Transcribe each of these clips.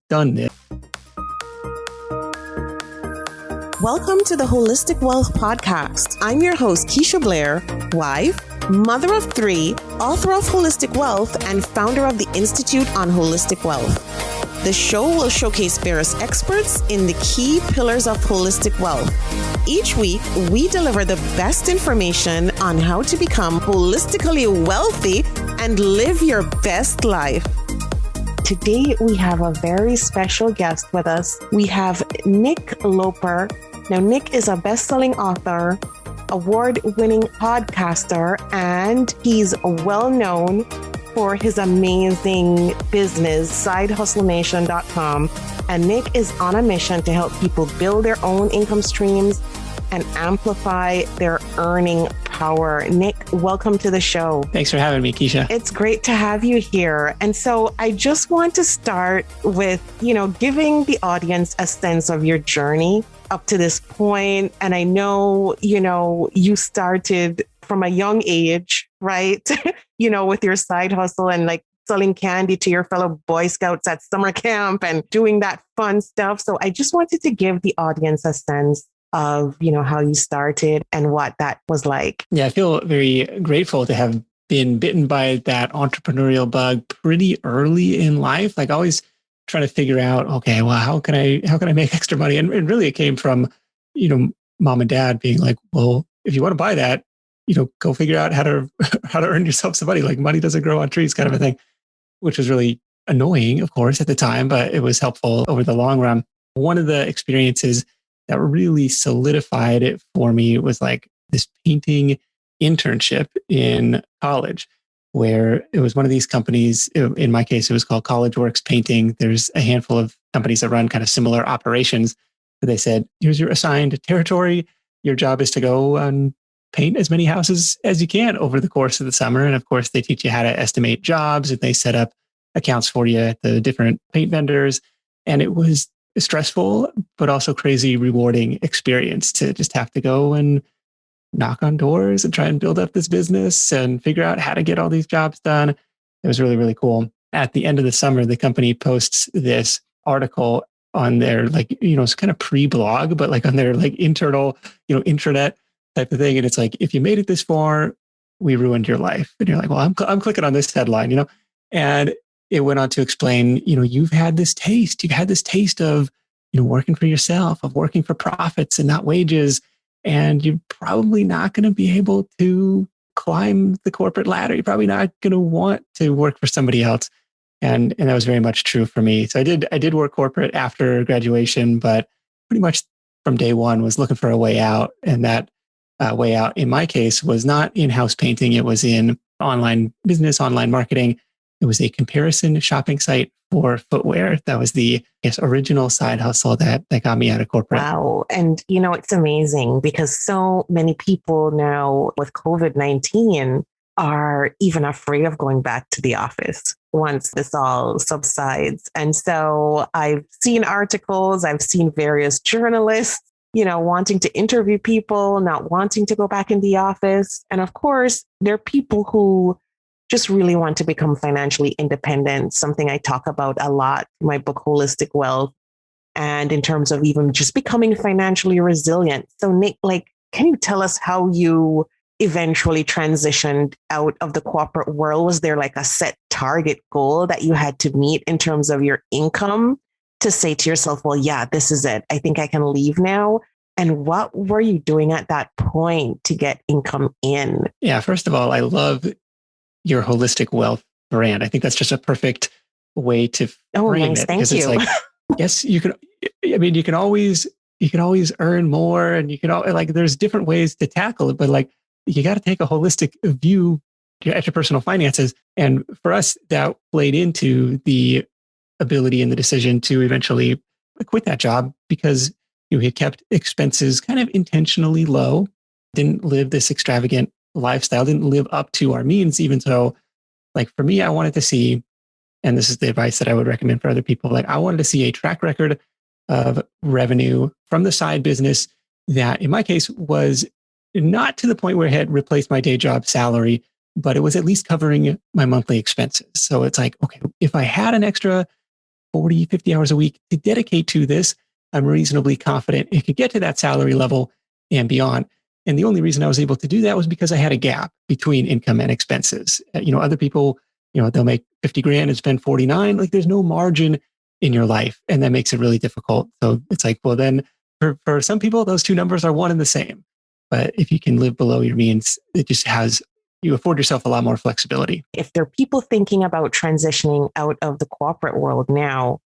done this. Welcome to the Holistic Wealth Podcast. I'm your host, Keisha Blair, wife, mother of 3, author of Holistic Wealth, and founder of the Institute on Holistic Wealth. The show will showcase various experts in the key pillars of holistic wealth. Each week, we deliver the best information on how to become holistically wealthy and live your best life. Today, we have a very special guest with us. We have Nick Loper. Now, Nick is a best-selling author, award-winning podcaster, and he's well-known for his amazing business, sidehustlenation.com. And Nick is on a mission to help people build their own income streams and amplify their earning power. Nick, welcome to the show. Thanks for having me, Keisha. It's great to have you here. And so I just want to start with, giving the audience a sense of your journey up to this point. And I know, you started from a young age, right? With your side hustle and like selling candy to your fellow Boy Scouts at summer camp and doing that fun stuff. So I just wanted to give the audience a sense of, how you started and what that was like. Yeah, I feel very grateful to have been bitten by that entrepreneurial bug pretty early in life. Like always trying to figure out, okay, well, how can I make extra money? And really it came from, mom and dad being like, well, if you want to buy that, go figure out how to earn yourself some money. Like money doesn't grow on trees kind of a thing, which was really annoying, of course, at the time, but it was helpful over the long run. One of the experiences that really solidified it for me was like this painting internship in college, where it was one of these companies. In my case, it was called College Works Painting. There's a handful of companies that run kind of similar operations. They said, here's your assigned territory. Your job is to go and paint as many houses as you can over the course of the summer. And of course, they teach you how to estimate jobs and they set up accounts for you at the different paint vendors. And it was a stressful, but also crazy rewarding experience to just have to go and knock on doors and try and build up this business and figure out how to get all these jobs done. It was really, really cool. At the end of the summer, the company posts this article on their it's kind of pre-blog, but like on their like internal, intranet type of thing. And it's like, if you made it this far, we ruined your life. And you're like, well, I'm clicking on this headline, and it went on to explain, you've had this taste of, working for yourself, of working for profits and not wages. And you're probably not going to be able to climb the corporate ladder. You're probably not going to want to work for somebody else. And that was very much true for me. So I did work corporate after graduation, but pretty much from day one was looking for a way out. And that way out in my case was not in-house painting. It was in online business, online marketing. It was a comparison shopping site for footwear. That was the original side hustle that got me out of corporate. Wow. And, it's amazing because so many people now with COVID-19 are even afraid of going back to the office once this all subsides. And so I've seen articles, I've seen various journalists, wanting to interview people, not wanting to go back in the office. And of course, there are people who just really want to become financially independent, something I talk about a lot in my book, Holistic Wealth, and in terms of even just becoming financially resilient. So Nick, can you tell us how you eventually transitioned out of the corporate world? Was there like a set target goal that you had to meet in terms of your income to say to yourself, well, yeah, this is it. I think I can leave now. And what were you doing at that point to get income in? Yeah, first of all, I love your Holistic Wealth brand. I think that's just a perfect way to frame it. Thank you. It's like, yes, you can always earn more, and you can there's different ways to tackle it, but you got to take a holistic view at your personal finances. And for us, that played into the ability and the decision to eventually quit that job because we had kept expenses kind of intentionally low, didn't live this extravagant lifestyle, didn't live up to our means, even though, for me, I wanted to see, and this is the advice that I would recommend for other people, I wanted to see a track record of revenue from the side business that, in my case, was not to the point where it had replaced my day job salary, but it was at least covering my monthly expenses. So it's like, okay, if I had an extra 40, 50 hours a week to dedicate to this, I'm reasonably confident it could get to that salary level and beyond. And the only reason I was able to do that was because I had a gap between income and expenses. Other people, they'll make 50 grand and spend 49. Like there's no margin in your life. And that makes it really difficult. So it's like, well, then for some people, those two numbers are one and the same. But if you can live below your means, you afford yourself a lot more flexibility. If there are people thinking about transitioning out of the corporate world now,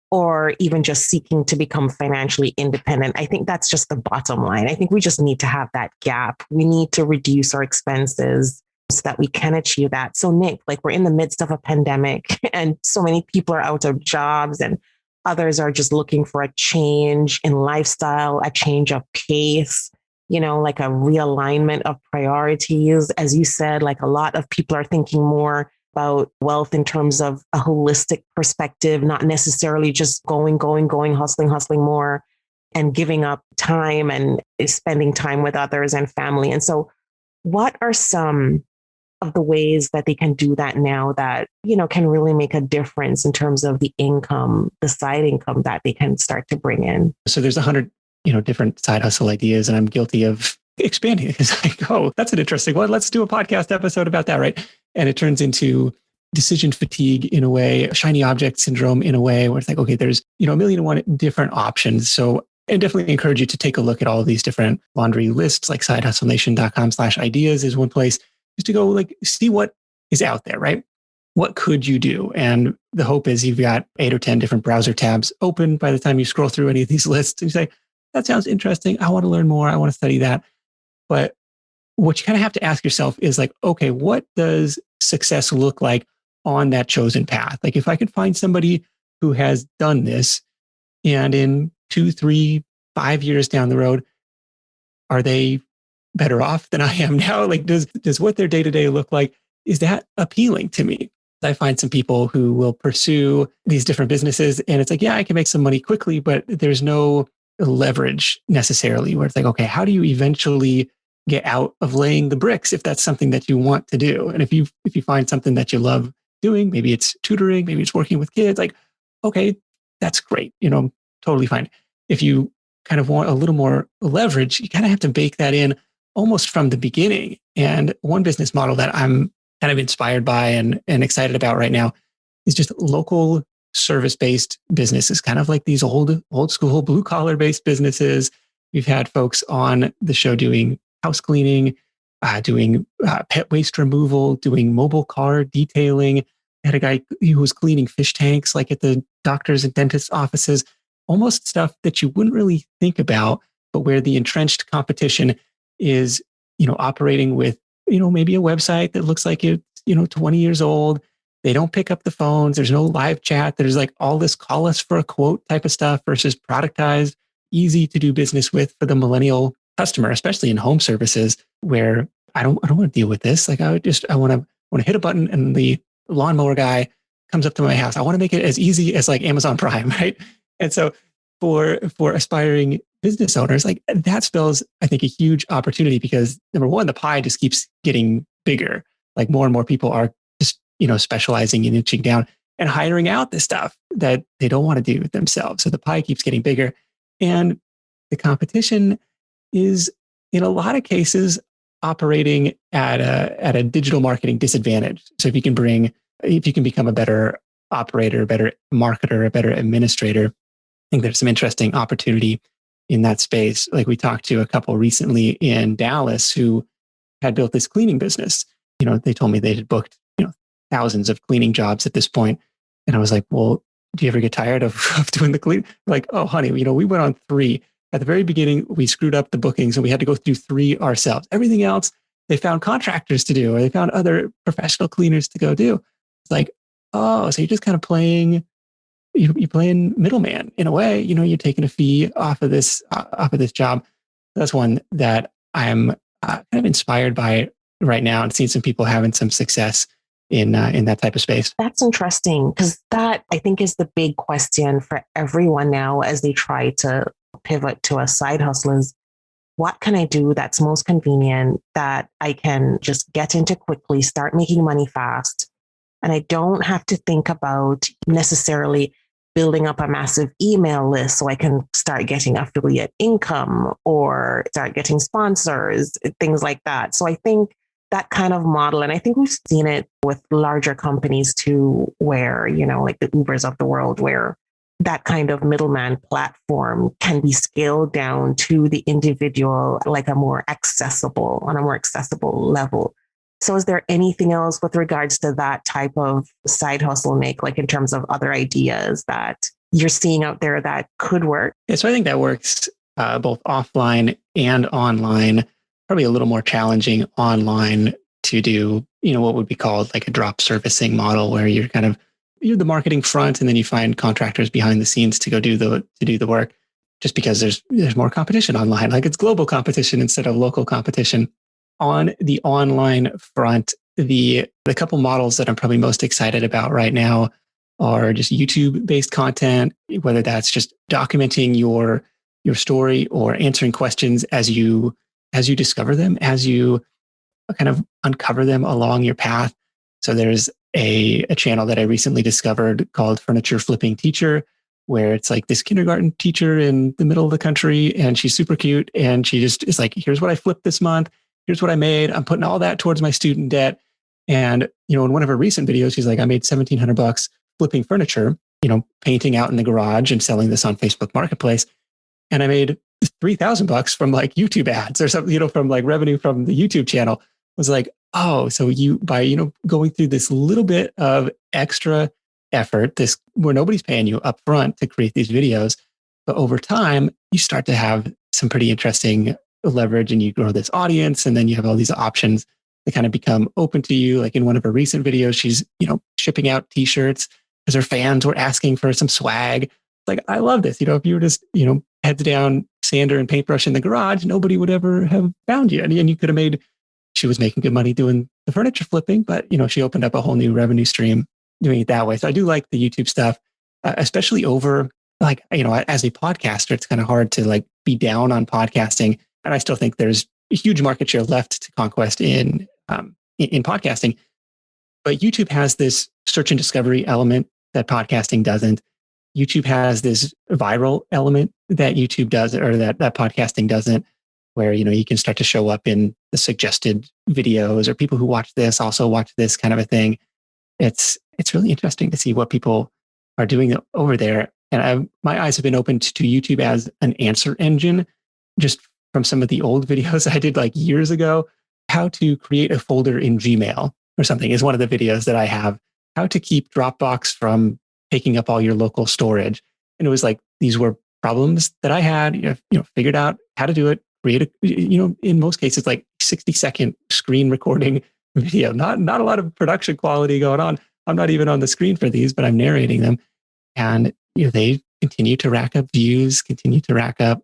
or even just seeking to become financially independent, I think that's just the bottom line. I think we just need to have that gap. We need to reduce our expenses so that we can achieve that. So Nick, like we're in the midst of a pandemic and so many people are out of jobs and others are just looking for a change in lifestyle, a change of pace, like a realignment of priorities. As you said, like a lot of people are thinking more about wealth in terms of a holistic perspective, not necessarily just going, hustling more and giving up time and spending time with others and family. And so what are some of the ways that they can do that now that, can really make a difference in terms of the income, the side income that they can start to bring in? So there's 100, different side hustle ideas, and I'm guilty of expanding it. It's like, oh, that's an interesting one. Let's do a podcast episode about that, right? And it turns into decision fatigue in a way, shiny object syndrome in a way where it's like, okay, there's, a million and one different options. So I definitely encourage you to take a look at all of these different laundry lists, like sidehustlenation.com/ideas is one place just to go like see what is out there, right? What could you do? And the hope is you've got 8 or 10 different browser tabs open by the time you scroll through any of these lists and you say, that sounds interesting. I want to learn more. I want to study that. But what you kind of have to ask yourself is like, okay, what does success look like on that chosen path? Like if I could find somebody who has done this and in 2, 3, 5 years down the road, are they better off than I am now? Like does what their day-to-day look like? Is that appealing to me? I find some people who will pursue these different businesses and it's like, yeah, I can make some money quickly, but there's no leverage necessarily where it's like, okay, how do you eventually get out of laying the bricks if that's something that you want to do? And if you find something that you love doing, maybe it's tutoring, maybe it's working with kids, like, okay, that's great, totally fine. If you kind of want a little more leverage, you kind of have to bake that in almost from the beginning. And one business model that I'm kind of inspired by and excited about right now is just local service-based businesses, kind of like these old school blue collar based businesses. We've had folks on the show doing house cleaning, doing pet waste removal, doing mobile car detailing. I had a guy who was cleaning fish tanks, like at the doctors and dentists' offices, almost stuff that you wouldn't really think about, but where the entrenched competition is, operating with, maybe a website that looks like it's, 20 years old. They don't pick up the phones. There's no live chat. There's like all this call us for a quote type of stuff versus productized, easy to do business with for the millennial customer, especially in home services where I don't want to deal with this. Like I want to hit a button and the lawnmower guy comes up to my house. I want to make it as easy as like Amazon Prime, right? And so for aspiring business owners, like that spells, I think, a huge opportunity because number one, the pie just keeps getting bigger. Like more and more people are just, specializing and inching down and hiring out the stuff that they don't want to do themselves. So the pie keeps getting bigger. And the competition is in a lot of cases operating at a digital marketing disadvantage. So if you can become a better operator, a better marketer, a better administrator, I think there's some interesting opportunity in that space. Like we talked to a couple recently in Dallas who had built this cleaning business. They told me they had booked, thousands of cleaning jobs at this point. And I was like, well, do you ever get tired of doing the clean? Like, oh, honey, we went on 3. At the very beginning, we screwed up the bookings and we had to go through 3 ourselves. Everything else, they found contractors to do, or they found other professional cleaners to go do. It's like, oh, so you're just kind of playing, you're playing middleman in a way. You're taking a fee off of this job. That's one that I'm kind of inspired by right now and seeing some people having some success in that type of space. That's interesting because that I think is the big question for everyone now as they try to pivot to a side hustle is what can I do that's most convenient that I can just get into quickly, start making money fast. And I don't have to think about necessarily building up a massive email list so I can start getting affiliate income or start getting sponsors, things like that. So I think that kind of model, and I think we've seen it with larger companies too, where, like the Ubers of the world, where that kind of middleman platform can be scaled down to the individual, like on a more accessible level. So is there anything else with regards to that type of side hustle, Nick, like in terms of other ideas that you're seeing out there that could work? Yeah, so I think that works both offline and online. Probably a little more challenging online to do, what would be called like a drop servicing model, where you're the marketing front, and then you find contractors behind the scenes to go do the work. Just because there's more competition online, like it's global competition instead of local competition. On the online front, the couple models that I'm probably most excited about right now are just YouTube-based content, whether that's just documenting your story or answering questions as you discover them, as you kind of uncover them along your path. So there's a channel that I recently discovered called Furniture Flipping Teacher, where it's like this kindergarten teacher in the middle of the country, and she's super cute, and she just is like, here's what I flipped this month. Here's what I made. I'm putting all that towards my student debt. And, in one of her recent videos, she's like, I made $1,700 flipping furniture, painting out in the garage and selling this on Facebook Marketplace. And I made $3,000 from like YouTube ads or something, from like revenue from the YouTube channel. I was like, oh, so you, by, going through this little bit of extra effort, this where nobody's paying you up front to create these videos, but over time, you start to have some pretty interesting leverage, and you grow this audience, and then you have all these options that kind of become open to you. Like in one of her recent videos, she's, shipping out t-shirts because her fans were asking for some swag. Like, I love this. If you were just, heads down, sander and paintbrush in the garage, nobody would ever have found you. And you could have she was making good money doing the furniture flipping, but, she opened up a whole new revenue stream doing it that way. So I do like the YouTube stuff, especially over like, as a podcaster, it's kind of hard to like be down on podcasting. And I still think there's a huge market share left to conquest in podcasting. But YouTube has this search and discovery element that podcasting doesn't. YouTube has this viral element that YouTube does, or that podcasting doesn't, where, you can start to show up in the suggested videos, or people who watch this also watch this kind of a thing. It's really interesting to see what people are doing over there. And my eyes have been opened to YouTube as an answer engine, just from some of the old videos I did like years ago. How to create a folder in Gmail or something is one of the videos that I have. How to keep Dropbox from taking up all your local storage. And it was like, these were problems that I had, figured out how to do it, create in most cases, like 60-second screen recording video, not a lot of production quality going on. I'm not even on the screen for these, but I'm narrating them. And, they continue to rack up views, continue to rack up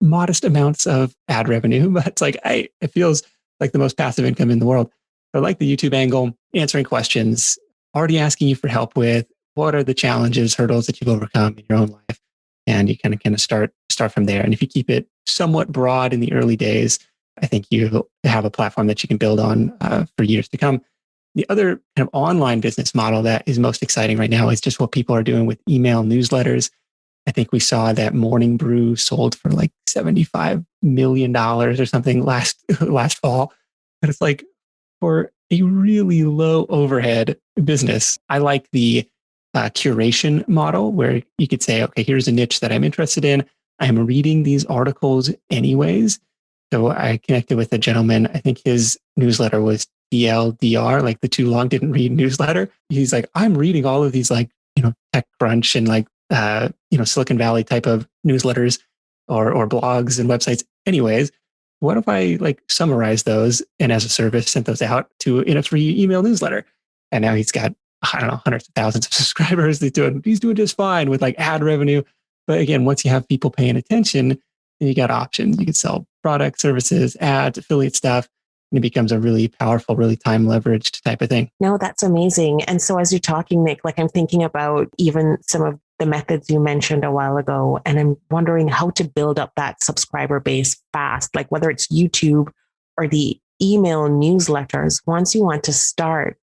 modest amounts of ad revenue, but it's like, it feels like the most passive income in the world. I like the YouTube angle, answering questions, already asking you for help with what are the challenges, hurdles that you've overcome in your own life. And you kind of start from there. And if you keep it somewhat broad in the early days, I think you have a platform that you can build on for years to come. The other kind of online business model that is most exciting right now is just what people are doing with email newsletters. I think we saw that Morning Brew sold for like $75 million or something last fall. And it's like, for a really low overhead business, I like the curation model, where you could say, okay, here's a niche that I'm interested in. I'm reading these articles anyways. So I connected with a gentleman. I think his newsletter was TLDR, like the too long didn't read newsletter. He's like, I'm reading all of these like, TechCrunch and like, Silicon Valley type of newsletters or blogs and websites. Anyways, what if I like summarize those and as a service sent those out in a free email newsletter? And now he's got, I don't know, hundreds of thousands of subscribers. He's doing just fine with like ad revenue. But again, once you have people paying attention, then you got options. You can sell products, services, ads, affiliate stuff. And it becomes a really powerful, really time leveraged type of thing. No, that's amazing. And so as you're talking, Nick, like I'm thinking about even some of the methods you mentioned a while ago, and I'm wondering how to build up that subscriber base fast, like whether it's YouTube or the email newsletters. Once you want to start,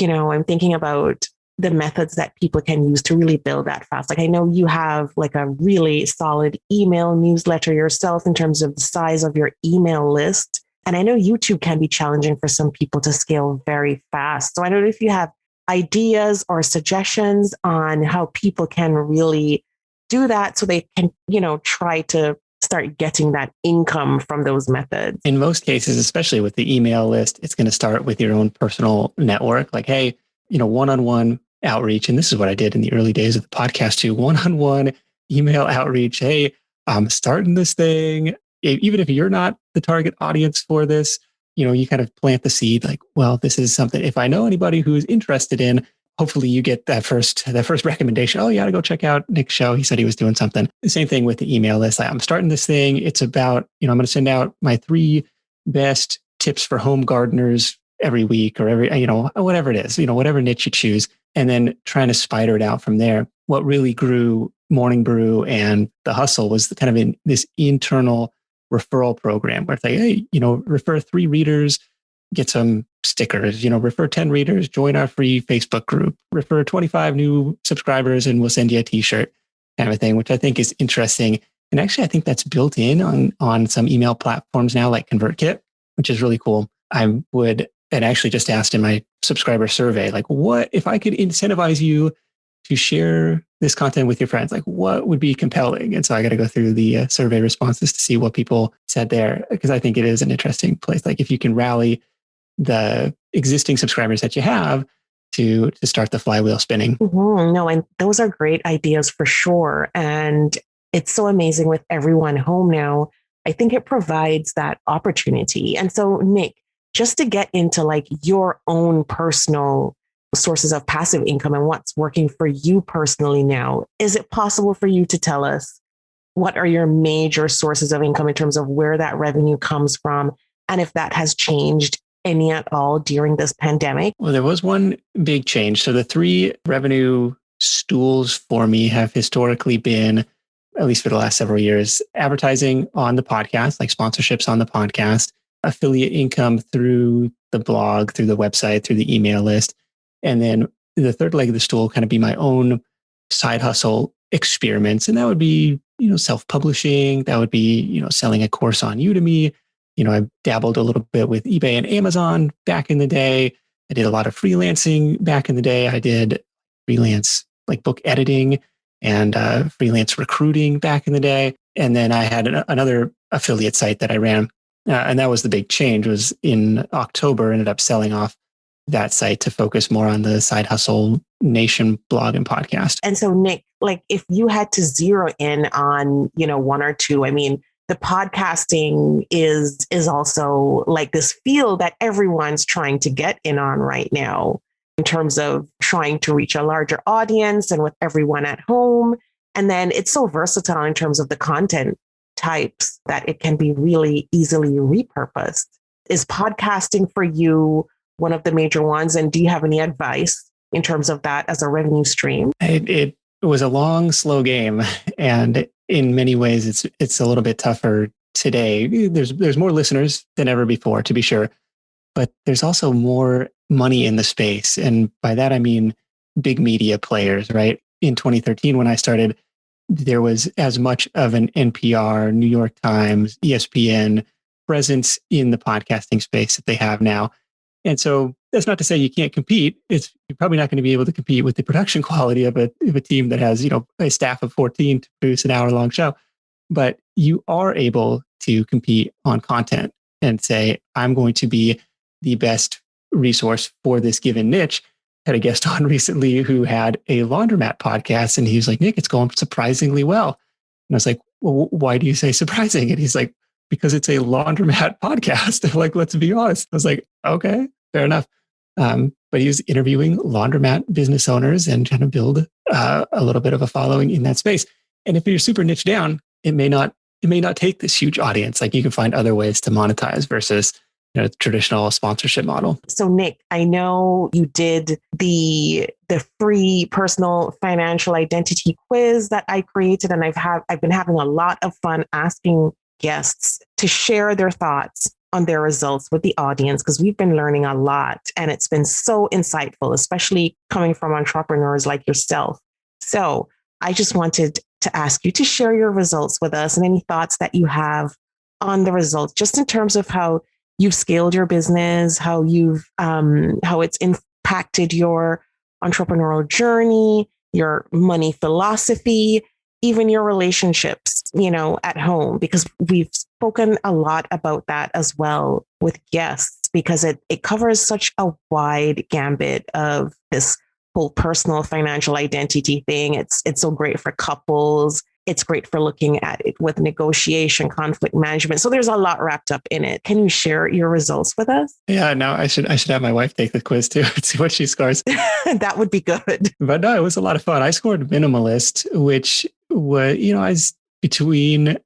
I'm thinking about the methods that people can use to really build that fast? Like, I know you have like a really solid email newsletter yourself in terms of the size of your email list. And I know YouTube can be challenging for some people to scale very fast. So I don't know if you have ideas or suggestions on how people can really do that so they can, try to start getting that income from those methods. In most cases, especially with the email list, it's going to start with your own personal network. Like, hey, one-on-one outreach. And this is what I did in the early days of the podcast too. One-on-one email outreach. Hey, I'm starting this thing. Even if you're not the target audience for this, you kind of plant the seed like, well, this is something, if I know anybody who's interested in, hopefully you get that first recommendation. Oh, you got to go check out Nick's show. He said he was doing something. The same thing with the email list. I'm starting this thing. It's about, I'm going to send out my 3 best tips for home gardeners every week or every, whatever it is, whatever niche you choose, and then trying to spider it out from there. What really grew Morning Brew and The Hustle was kind of in this internal referral program where it's like, hey, refer 3 readers, get some stickers, refer 10 readers, join our free Facebook group, refer 25 new subscribers and we'll send you a t-shirt kind of a thing, which I think is interesting. And actually, I think that's built in on some email platforms now like ConvertKit, which is really cool. And actually just asked in my subscriber survey, like, what if I could incentivize you to share this content with your friends? Like, what would be compelling? And so I got to go through the survey responses to see what people said there, because I think it is an interesting place. Like, if you can rally the existing subscribers that you have to start the flywheel spinning. Mm-hmm. No, and those are great ideas for sure. And it's so amazing with everyone home now. I think it provides that opportunity. And so, Nick, just to get into like your own personal sources of passive income and what's working for you personally now, is it possible for you to tell us what are your major sources of income in terms of where that revenue comes from? And if that has changed any at all during this pandemic? Well, there was one big change. So the 3 revenue stools for me have historically been, at least for the last several years, advertising on the podcast, like sponsorships on the podcast, affiliate income through the blog, through the website, through the email list. And then the third leg of the stool kind of be my own side hustle experiments. And that would be, self-publishing. That would be, selling a course on Udemy. I dabbled a little bit with eBay and Amazon back in the day. I did a lot of freelancing back in the day. I did freelance like book editing and freelance recruiting back in the day. And then I had another affiliate site that I ran. And that was the big change, was in October, ended up selling off that site to focus more on the Side Hustle Nation blog and podcast. And so, Nick, like if you had to zero in on, 1 or 2, I mean, the podcasting is also like this field that everyone's trying to get in on right now in terms of trying to reach a larger audience and with everyone at home. And then it's so versatile in terms of the content types that it can be really easily repurposed. Is podcasting for you one of the major ones? And do you have any advice in terms of that as a revenue stream? It was a long, slow game. And in many ways, it's a little bit tougher today. There's more listeners than ever before, to be sure. But there's also more money in the space. And by that, I mean big media players, right? In 2013, when I started, there was as much of an NPR, New York Times, ESPN presence in the podcasting space that they have now. And so that's not to say you can't compete. You're probably not going to be able to compete with the production quality of a team that has, a staff of 14 to produce an hour-long show. But you are able to compete on content and say, I'm going to be the best resource for this given niche. Had a guest on recently who had a laundromat podcast, and he was like, Nick, it's going surprisingly well. And I was like, well, why do you say surprising? And he's like, because it's a laundromat podcast. Like, let's be honest. I was like, okay, fair enough. But he was interviewing laundromat business owners and trying to build a little bit of a following in that space. And if you're super niche down, it may not take this huge audience. Like, you can find other ways to monetize versus the traditional sponsorship model. So, Nick, I know you did the free personal financial identity quiz that I created, and I've been having a lot of fun asking guests to share their thoughts on their results with the audience, because we've been learning a lot and it's been so insightful, especially coming from entrepreneurs like yourself. So I just wanted to ask you to share your results with us and any thoughts that you have on the results, just in terms of how you've scaled your business, how it's impacted your entrepreneurial journey, your money philosophy, even your relationships, at home, because we've spoken a lot about that as well with guests, because it covers such a wide gambit of this whole personal financial identity thing. It's so great for couples. It's great for looking at it with negotiation, conflict management. So there's a lot wrapped up in it. Can you share your results with us? Yeah, no, I should have my wife take the quiz too, see what she scores. That would be good. But no, it was a lot of fun. I scored minimalist, which was, I was between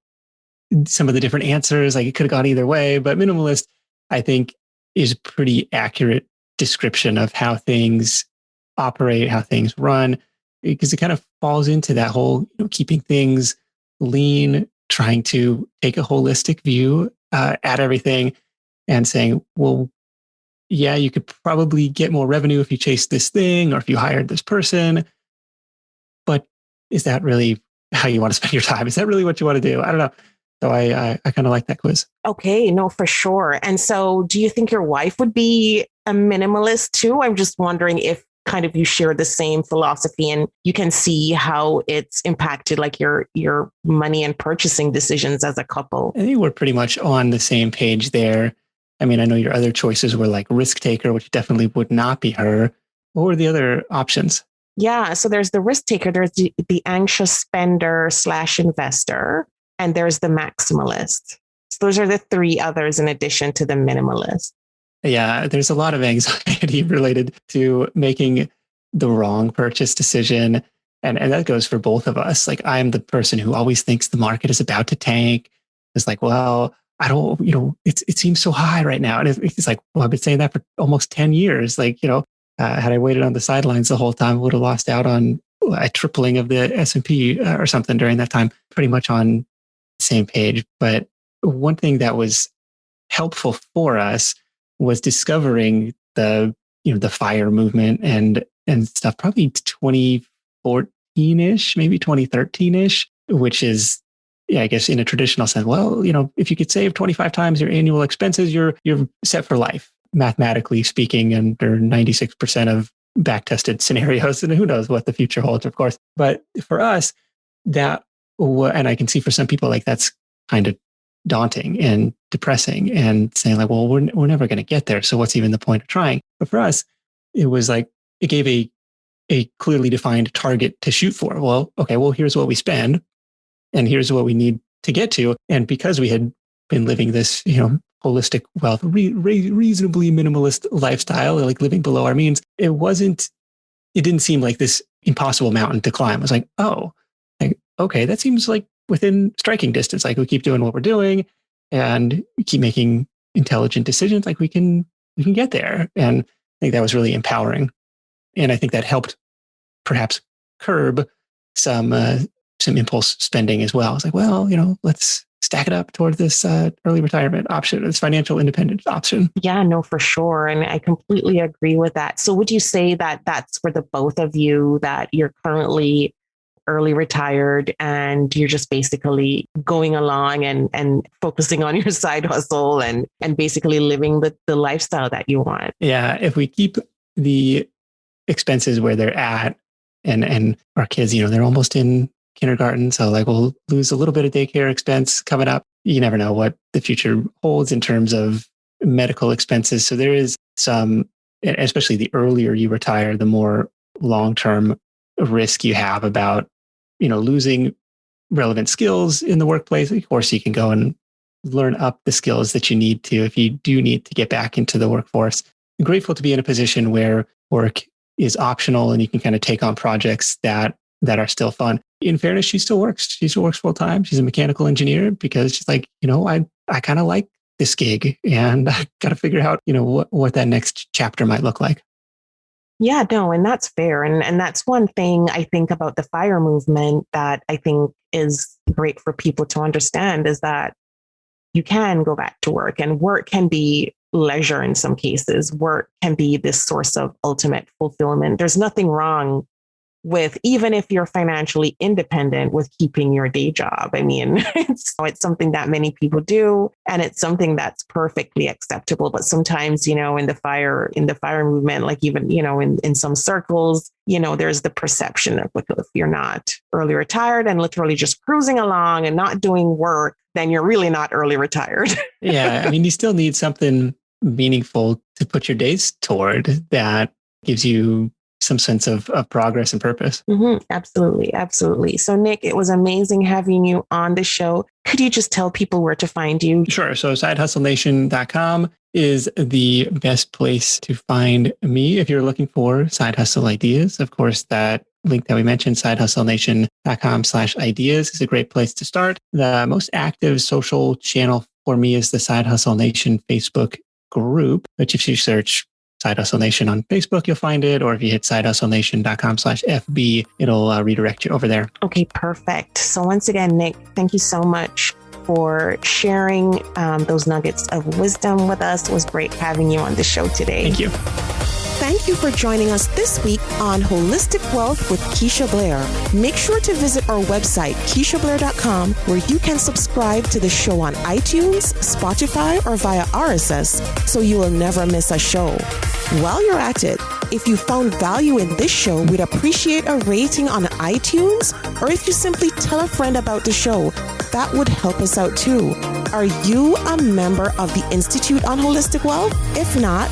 some of the different answers. Like it could have gone either way, but minimalist, I think, is a pretty accurate description of how things operate, how things run, because it kind of falls into that whole, keeping things lean, trying to take a holistic view at everything and saying, well, yeah, you could probably get more revenue if you chase this thing or if you hired this person. But is that really how you want to spend your time? Is that really what you want to do? I don't know. So I kind of like that quiz. Okay, no, for sure. And so do you think your wife would be a minimalist too? I'm just wondering if kind of you share the same philosophy and you can see how it's impacted like your money and purchasing decisions as a couple. I think we're pretty much on the same page there. I mean, I know your other choices were like risk taker, which definitely would not be her. What were the other options? Yeah, so there's the risk taker, there's the anxious spender / investor, and there's the maximalist. So those are the three others in addition to the minimalist. Yeah, there's a lot of anxiety related to making the wrong purchase decision. And that goes for both of us. Like I'm the person who always thinks the market is about to tank. It's like, well, I don't, it seems so high right now. And it's like, well, I've been saying that for almost 10 years. Like, had I waited on the sidelines the whole time, I would have lost out on a tripling of the S&P or something during that time, pretty much on the same page. But one thing that was helpful for us was discovering the FIRE movement and stuff, probably 2014-ish, maybe 2013-ish, which is, yeah, I guess in a traditional sense, well, if you could save 25 times your annual expenses, you're set for life, mathematically speaking, under 96% of back-tested scenarios. And who knows what the future holds, of course. But for us, and I can see for some people, like that's kind of daunting and depressing and saying like, well, we're never going to get there. So what's even the point of trying? But for us, it was like, it gave a clearly defined target to shoot for. Well, okay, well, here's what we spend and here's what we need to get to. And because we had been living this, holistic wealth, reasonably minimalist lifestyle, like living below our means, it didn't seem like this impossible mountain to climb. I was like, oh, okay, that seems like within striking distance. Like we keep doing what we're doing and we keep making intelligent decisions. Like we can get there. And I think that was really empowering. And I think that helped perhaps curb some impulse spending as well. It's like, well, let's stack it up toward this early retirement option, this financial independence option. Yeah, no, for sure. And I completely agree with that. So would you say that that's for the both of you, that you're currently early retired and you're just basically going along and focusing on your side hustle and basically living the lifestyle that you want? Yeah, if we keep the expenses where they're at and our kids, they're almost in kindergarten. So like we'll lose a little bit of daycare expense coming up. You never know what the future holds in terms of medical expenses. So there is some, especially the earlier you retire, the more long-term risk you have about, losing relevant skills in the workplace. Of course, you can go and learn up the skills that you need to, if you do need to get back into the workforce. I'm grateful to be in a position where work is optional and you can kind of take on projects that are still fun. In fairness, she still works. She still works full time. She's a mechanical engineer because she's like, I kind of like this gig and I got to figure out, what that next chapter might look like. Yeah, no, and that's fair. And that's one thing I think about the FIRE movement that I think is great for people to understand is that you can go back to work, and work can be leisure in some cases. Work can be this source of ultimate fulfillment. There's nothing wrong with, even if you're financially independent, with keeping your day job. I mean, it's something that many people do, and it's something that's perfectly acceptable. But sometimes, in the fire movement, like even, in some circles, there's the perception of, like, if you're not early retired and literally just cruising along and not doing work, then you're really not early retired. Yeah. I mean, you still need something meaningful to put your days toward that gives you some sense of progress and purpose. Mm-hmm. Absolutely. Absolutely. So Nick, it was amazing having you on the show. Could you just tell people where to find you? Sure. So sidehustlenation.com is the best place to find me if you're looking for side hustle ideas. Of course, that link that we mentioned, sidehustlenation.com/ideas, is a great place to start. The most active social channel for me is the Side Hustle Nation Facebook group, which if you search Side Hustle Nation on Facebook, you'll find it. Or if you hit sidehustlenation.com/FB, it'll redirect you over there. Okay, perfect. So once again, Nick, thank you so much for sharing those nuggets of wisdom with us. It was great having you on the show today. Thank you. Thank you for joining us this week on Holistic Wealth with Keisha Blair. Make sure to visit our website, KeishaBlair.com, where you can subscribe to the show on iTunes, Spotify, or via RSS, so you will never miss a show. While you're at it, if you found value in this show, we'd appreciate a rating on iTunes, or if you simply tell a friend about the show, that would help us out too. Are you a member of the Institute on Holistic Wealth? If not,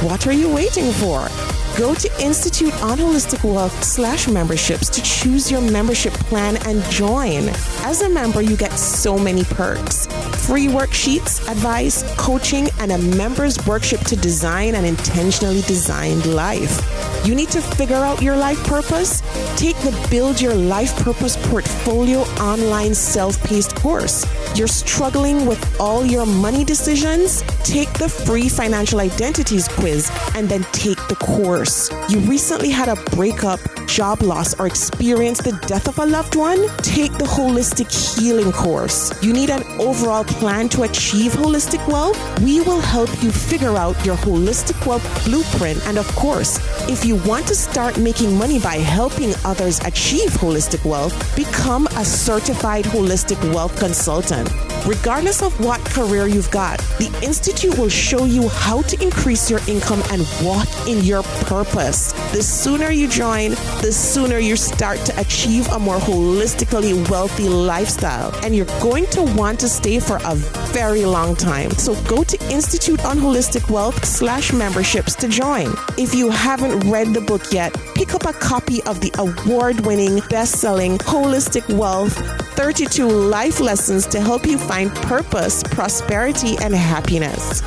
what are you waiting for? Go to instituteonholisticwealth.com/memberships to choose your membership plan and join. As a member, you get so many perks: free worksheets, advice, coaching, and a member's workshop to design an intentionally designed life. You need to figure out your life purpose? Take the Build Your Life Purpose Portfolio online self-paced course. You're struggling with all your money decisions? Take the free financial identities quiz and then take the course. You recently had a breakup, job loss, or experienced the death of a loved one? Take the Holistic Healing course. You need an overall plan to achieve holistic wealth? We will help you figure out your holistic wealth blueprint. And of course, if you want to start making money by helping others achieve holistic wealth, become a certified holistic wealth consultant. Regardless of what career you've got, the Institute will show you how to increase your income and walk in your purpose. The sooner you join, the sooner you start to achieve a more holistically wealthy lifestyle. And you're going to want to stay for a very long time. So go to instituteonholisticwealth.com/memberships to join. If you haven't read the book yet, pick up a copy of the award-winning, best-selling Holistic Wealth 32 Life Lessons to help you find purpose, prosperity, and happiness.